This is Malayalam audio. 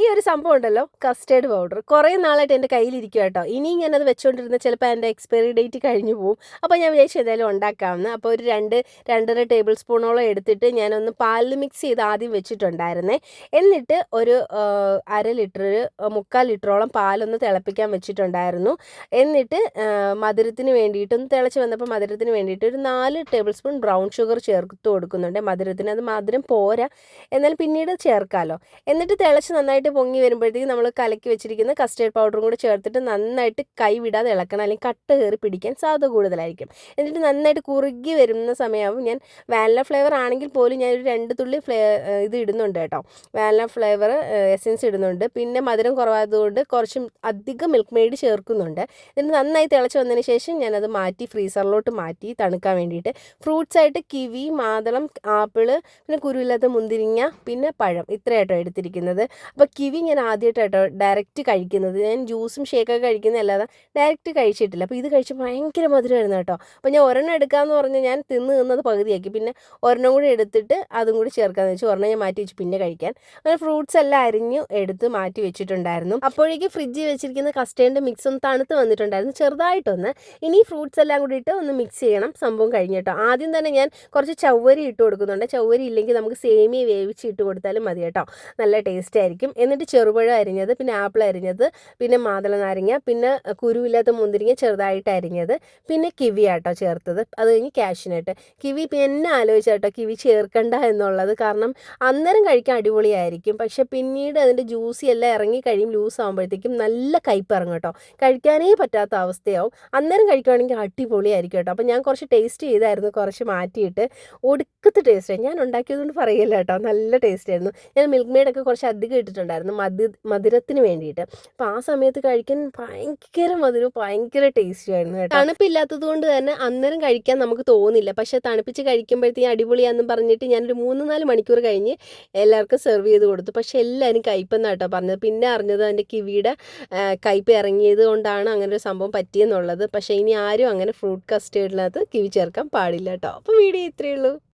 ഈ ഒരു സംഭവം ഉണ്ടല്ലോ, കസ്റ്റേർഡ് പൗഡർ കുറേ നാളായിട്ട് എൻ്റെ കയ്യിലിരിക്കുക കേട്ടോ. ഇനിയും ഞാനത് വെച്ചുകൊണ്ടിരുന്ന ചിലപ്പോൾ അതിൻ്റെ എക്സ്പയറി ഡേറ്റ് കഴിഞ്ഞു പോകും. അപ്പോൾ ഞാൻ വിചാരിച്ചു എന്തായാലും ഉണ്ടാക്കാമെന്ന്. അപ്പോൾ ഒരു 2-2.5 ടേബിൾ സ്പൂണോളം എടുത്തിട്ട് ഞാനൊന്ന് പാലിൽ മിക്സ് ചെയ്ത് ആദ്യം വെച്ചിട്ടുണ്ടായിരുന്നേ. എന്നിട്ട് ഒരു 1/2 ലിറ്റർ 3/4 ലിറ്ററോളം പാലൊന്ന് തിളപ്പിക്കാൻ വെച്ചിട്ടുണ്ടായിരുന്നു. എന്നിട്ട് മധുരത്തിന് വേണ്ടിയിട്ട് ഒന്ന് തിളച്ച് വന്നപ്പോൾ മധുരത്തിന് വേണ്ടിയിട്ട് ഒരു 4 ടേബിൾ സ്പൂൺ ബ്രൗൺ ഷുഗർ ചേർത്ത് കൊടുക്കുന്നുണ്ട്. മധുരത്തിന് അത് മധുരം പോരാ, എന്നാൽ പിന്നീട് ചേർക്കാമല്ലോ. എന്നിട്ട് തിളച്ച് നന്നായിട്ട് പൊങ്ങി വരുമ്പോഴത്തേക്ക് നമ്മൾ കലക്കി വെച്ചിരിക്കുന്ന കസ്റ്റേർഡ് പൗഡറും കൂടി ചേർത്തിട്ട് നന്നായിട്ട് കൈ വിടാതെ ഇളക്കണം, അല്ലെങ്കിൽ കട്ട കയറി പിടിക്കാൻ സാധ്യത കൂടുതലായിരിക്കും. എന്നിട്ട് നന്നായിട്ട് കുറുകി വരുന്ന സമയമാകും ഞാൻ വാനില ഫ്ലേവർ ആണെങ്കിൽ പോലും ഞാനൊരു 2 തുള്ളി ഇത് ഇടുന്നുണ്ട് കേട്ടോ, വാനില ഫ്ലേവർ എസൻസ് ഇടുന്നുണ്ട്. പിന്നെ മധുരം കുറവായതുകൊണ്ട് കുറച്ച് അധികം മിൽക്ക് മെയ്ഡ് ചേർക്കുന്നുണ്ട്. എന്നിട്ട് നന്നായി തിളച്ച് വന്നതിന് ശേഷം ഞാനത് മാറ്റി ഫ്രീസറിലോട്ട് മാറ്റി തണുക്കാൻ വേണ്ടിയിട്ട്. ഫ്രൂട്ട്സ് ആയിട്ട് കിവി, മാതളം, ആപ്പിള്, പിന്നെ കുരുവില്ലാത്ത മുന്തിരിങ്ങ, പിന്നെ പഴം, ഇത്രയായിട്ടോ എടുത്തിരിക്കുന്നത്. അപ്പോൾ കിവി ഞാൻ ആദ്യമായിട്ടോ ഡയറക്റ്റ് കഴിക്കുന്നത്. ഞാൻ ജ്യൂസും ഷേക്കൊക്കെ കഴിക്കുന്നതല്ലാതെ ഡയറക്റ്റ് കഴിച്ചിട്ടില്ല. അപ്പോൾ ഇത് കഴിച്ച് ഭയങ്കര മധുരമായിരുന്നു കേട്ടോ. അപ്പോൾ ഞാൻ ഒരെണ്ണം എടുക്കാമെന്ന് പറഞ്ഞ് ഞാൻ തിന്നത് പകുതിയാക്കി. പിന്നെ ഒരെണ്ണം കൂടി എടുത്തിട്ട് അതും കൂടി ചേർക്കാമെന്ന് വെച്ചു. ഒരെണ്ണം ഞാൻ മാറ്റി വെച്ചു പിന്നെ കഴിക്കാൻ. അങ്ങനെ ഫ്രൂട്ട്സ് എല്ലാം അരിഞ്ഞു എടുത്ത് മാറ്റി വെച്ചിട്ടുണ്ടായിരുന്നു. അപ്പോഴേക്ക് ഫ്രിഡ്ജിൽ വെച്ചിരിക്കുന്ന കസ്റ്റേർഡ് മിക്സ് ഒന്ന് തണുത്ത് വന്നിട്ടുണ്ടായിരുന്നു ചെറുതായിട്ടൊന്ന്. ഇനി ഫ്രൂട്ട്സ് എല്ലാം കൂടിയിട്ട് ഒന്ന് മിക്സ് ചെയ്യണം. സംഭവം കഴിഞ്ഞ് കേട്ടോ. ആദ്യം തന്നെ ഞാൻ കുറച്ച് ചവ്വരി ഇട്ട് കൊടുക്കുന്നുണ്ട്. ചവ്വരി ഇല്ലെങ്കിൽ നമുക്ക് സേമിയ വേവിച്ച് ഇട്ട് കൊടുത്താലും മതി കേട്ടോ, നല്ല ടേസ്റ്റ് ആയിരിക്കും. എന്നിട്ട് ചെറുപഴം അരിഞ്ഞത്, പിന്നെ ആപ്പിൾ അരിഞ്ഞത്, പിന്നെ മാതള നാരങ്ങ, പിന്നെ കുരുവില്ലാത്ത മുന്തിരിങ്ങ ചെറുതായിട്ട് അരിഞ്ഞത്, പിന്നെ കിവി ആട്ടോ ചേർത്തത്. അത് കഴിഞ്ഞ് കാഷ്യൂനട്ട്. കിവി പിന്നെ ആലോചിച്ചാട്ടോ കിവി ചേർക്കണ്ട എന്നുള്ളത്. കാരണം അന്നേരം കഴിക്കാൻ അടിപൊളിയായിരിക്കും, പക്ഷെ പിന്നീട് അതിൻ്റെ ജ്യൂസി എല്ലാം ഇറങ്ങി കഴിയും, ലൂസ് ആകുമ്പോഴത്തേക്കും നല്ല കയ്പ്പ് ഇറങ്ങും കേട്ടോ, കഴിക്കാനേ പറ്റാത്ത അവസ്ഥയാവും. അന്നേരം കഴിക്കുകയാണെങ്കിൽ അടിപൊളിയായിരിക്കും കേട്ടോ. അപ്പോൾ ഞാൻ കുറച്ച് ടേസ്റ്റ് ചെയ്തായിരുന്നു, കുറച്ച് മാറ്റിയിട്ട്. ഒടുക്കത്തെ ടേസ്റ്റായി. ഞാൻ ഉണ്ടാക്കിയതുകൊണ്ട് പറയില്ല കേട്ടോ, നല്ല ടേസ്റ്റ് ആയിരുന്നു. ഞാൻ മിൽക്ക് മെയ്ഡൊക്കെ കുറച്ച് അധികം ഇട്ടിട്ടുണ്ടായിരുന്നു മധുരത്തിന് വേണ്ടിയിട്ട്. അപ്പോൾ ആ സമയത്ത് കഴിക്കാൻ ഭയങ്കര മധുരവും ഭയങ്കര ടേസ്റ്റും ആയിരുന്നു കേട്ടോ. തണുപ്പില്ലാത്തത് കൊണ്ട് തന്നെ അന്നേരം കഴിക്കാൻ നമുക്ക് തോന്നില്ല, പക്ഷേ തണുപ്പിച്ച് കഴിക്കുമ്പോഴത്തേക്കും അടിപൊളിയാണെന്ന് പറഞ്ഞിട്ട് ഞാനൊരു 3-4 മണിക്കൂർ കഴിഞ്ഞ് എല്ലാവർക്കും സെർവ് ചെയ്ത് കൊടുത്തു. പക്ഷേ എല്ലാവരും കയ്പ്പെന്നാട്ടോ പറഞ്ഞത്. പിന്നെ അറിഞ്ഞത് അതിൻ്റെ കിവിയുടെ കയ്പ്പ് ഇറങ്ങിയത് കൊണ്ടാണ് അങ്ങനെ ഒരു സംഭവം പറ്റിയെന്നുള്ളത്. പക്ഷേ ഇനി ആരും അങ്ങനെ ഫ്രൂട്ട് കസ്റ്റേർഡിനകത്ത് കിവി ചേർക്കാൻ പാടില്ല കേട്ടോ. അപ്പോൾ വീഡിയോ ഇത്രയേ ഉള്ളൂ.